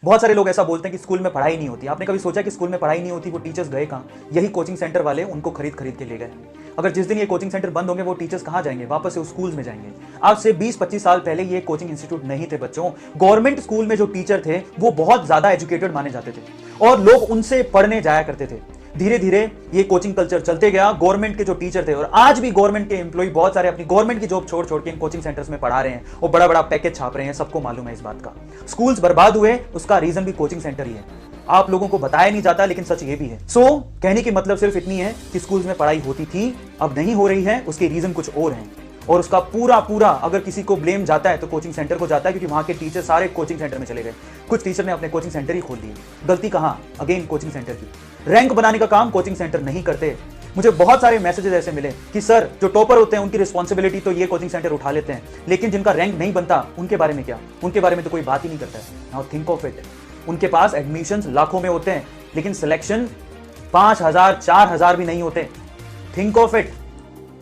बहुत सारे लोग ऐसा बोलते हैं कि स्कूल में पढ़ाई नहीं होती। आपने कभी सोचा कि स्कूल में पढ़ाई नहीं होती, वो टीचर्स गए कहाँ? यही कोचिंग सेंटर वाले उनको खरीद खरीद के ले गए। अगर जिस दिन ये कोचिंग सेंटर बंद होंगे, वो टीचर्स कहाँ जाएंगे? वापस से उस स्कूल्स में जाएंगे। आज से 20-25 साल पहले ये कोचिंग इंस्टीट्यूट नहीं थे बच्चों। गवर्नमेंट स्कूल में जो टीचर थे वो बहुत ज्यादा एजुकेटेड माने जाते थे और लोग उनसे पढ़ने जाया करते थे। धीरे धीरे ये कोचिंग कल्चर चलते गया। गवर्नमेंट के जो टीचर थे, और आज भी गवर्नमेंट के एम्प्लॉय बहुत सारे अपनी गवर्नमेंट की जॉब छोड़ छोड़ के इन कोचिंग सेंटर्स में पढ़ा रहे हैं और बड़ा बड़ा पैकेज छाप रहे हैं। सबको मालूम है इस बात का। स्कूल्स बर्बाद हुए, उसका रीजन भी कोचिंग सेंटर ही है। आप लोगों को बताया नहीं जाता, लेकिन सच ये भी है। कहने की मतलब सिर्फ इतनी है कि स्कूल्स में पढ़ाई होती थी, अब नहीं हो रही है। उसके रीजन कुछ और हैं और उसका पूरा अगर किसी को ब्लेम जाता है तो कोचिंग सेंटर को जाता है, क्योंकि वहां के टीचर सारे कोचिंग सेंटर में चले गए। कुछ टीचर ने अपने कोचिंग सेंटर ही खोल दिए। गलती कहां? अगेन कोचिंग सेंटर की। रैंक बनाने का काम कोचिंग सेंटर नहीं करते। मुझे बहुत सारे मैसेजेस ऐसे मिले कि सर, जो टॉपर होते हैं उनकी रिस्पॉन्सिबिलिटी तो ये कोचिंग सेंटर उठा लेते हैं, लेकिन जिनका रैंक नहीं बनता उनके बारे में क्या? उनके बारे में तो कोई बात ही नहीं करता है। Now think of it. उनके पास एडमिशंस लाखों में होते हैं, लेकिन सिलेक्शन 5,000 4,000 भी नहीं होते। Think of it,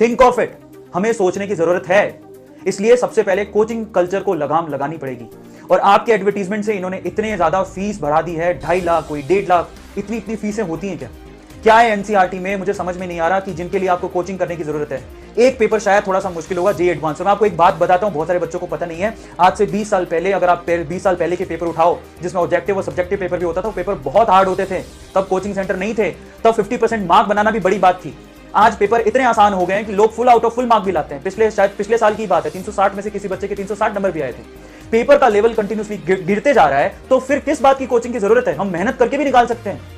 think of it. हमें सोचने की जरूरत है। इसलिए सबसे पहले कोचिंग कल्चर को लगाम लगानी पड़ेगी। और आपके एडवर्टीजमेंट से इन्होंने इतने ज्यादा फीस बढ़ा दी है, 2.5 लाख, कोई 1.5 लाख। इतनी फीसें होती हैं क्या है एनसीईआरटी में? मुझे समझ में नहीं आ रहा कि जिनके लिए आपको कोचिंग करने की जरूरत है। एक पेपर शायद थोड़ा सा मुश्किल होगा, जे एडवांस। मैं आपको एक बात बताता हूं, बहुत सारे बच्चों को पता नहीं है। आज से 20 साल पहले, अगर आप 20 साल पहले के पेपर उठाओ जिसमें ऑब्जेक्टिव और सब्जेक्टिव पेपर भी होता था, वो पेपर बहुत हार्ड होते थे। तब कोचिंग सेंटर नहीं थे, तब 50% मार्क बनाना भी बड़ी बात थी। आज पेपर इतने आसान हो गए हैं कि लोग full out of full mark भी लाते हैं। पिछले साल की बात है, 360 में से किसी बच्चे के 360 नंबर भी आए थे। पेपर का लेवल कंटिन्यूसली गिरते जा रहा है, तो फिर किस बात की कोचिंग की जरूरत है? हम मेहनत करके भी निकाल सकते हैं।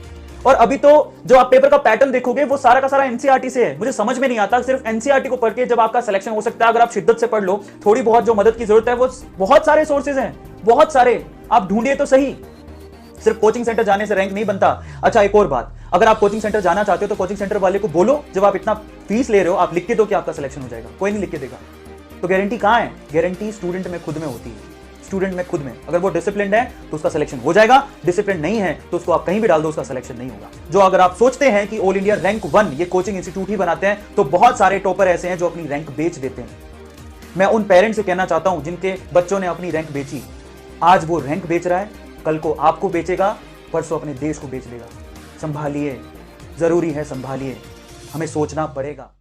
और अभी तो जो आप पेपर का पैटर्न देखोगे वो सारा का सारा एनसीईआरटी से है। मुझे समझ में नहीं आता, सिर्फ एनसीईआरटी को पढ़ के जब आपका सिलेक्शन हो सकता है। अगर आप शिद्दत से पढ़ लो, थोड़ी बहुत जो मदद की जरूरत है, वो बहुत सारे सोर्सेज हैं, बहुत सारे। आप ढूंढिए तो सही। सिर्फ कोचिंग सेंटर जाने से रैंक नहीं बनता। अच्छा, एक और बात, अगर आप कोचिंग सेंटर जाना चाहते हो तो कोचिंग सेंटर वाले को बोलो, जब आप इतना फीस ले रहे हो, आप लिख के दो कि आपका सिलेक्शन हो जाएगा। कोई नहीं लिख के देगा। तो गारंटी कहां है? गारंटी स्टूडेंट में खुद में होती है। स्टूडेंट में खुद में। अगर वो डिसिप्लिन्ड है तो उसका सिलेक्शन हो जाएगा, डिसिप्लिन नहीं है तो उसको आप कहीं भी डाल दो, उसका सिलेक्शन नहीं होगा। जो अगर आप सोचते हैं कि ऑल इंडिया रैंक 1 ये कोचिंग इंस्टीट्यूट ही बनाते हैं, तो बहुत सारे टॉपर ऐसे हैं जो अपनी रैंक बेच देते हैं। मैं उन पेरेंट्स से कहना चाहता हूं जिनके बच्चों ने अपनी रैंक बेची। आज वो रैंक बेच रहा है, कल को आपको बेचेगा, परसों अपने देश को बेच देगा। संभालिए, जरूरी है, संभालिए। हमें सोचना पड़ेगा।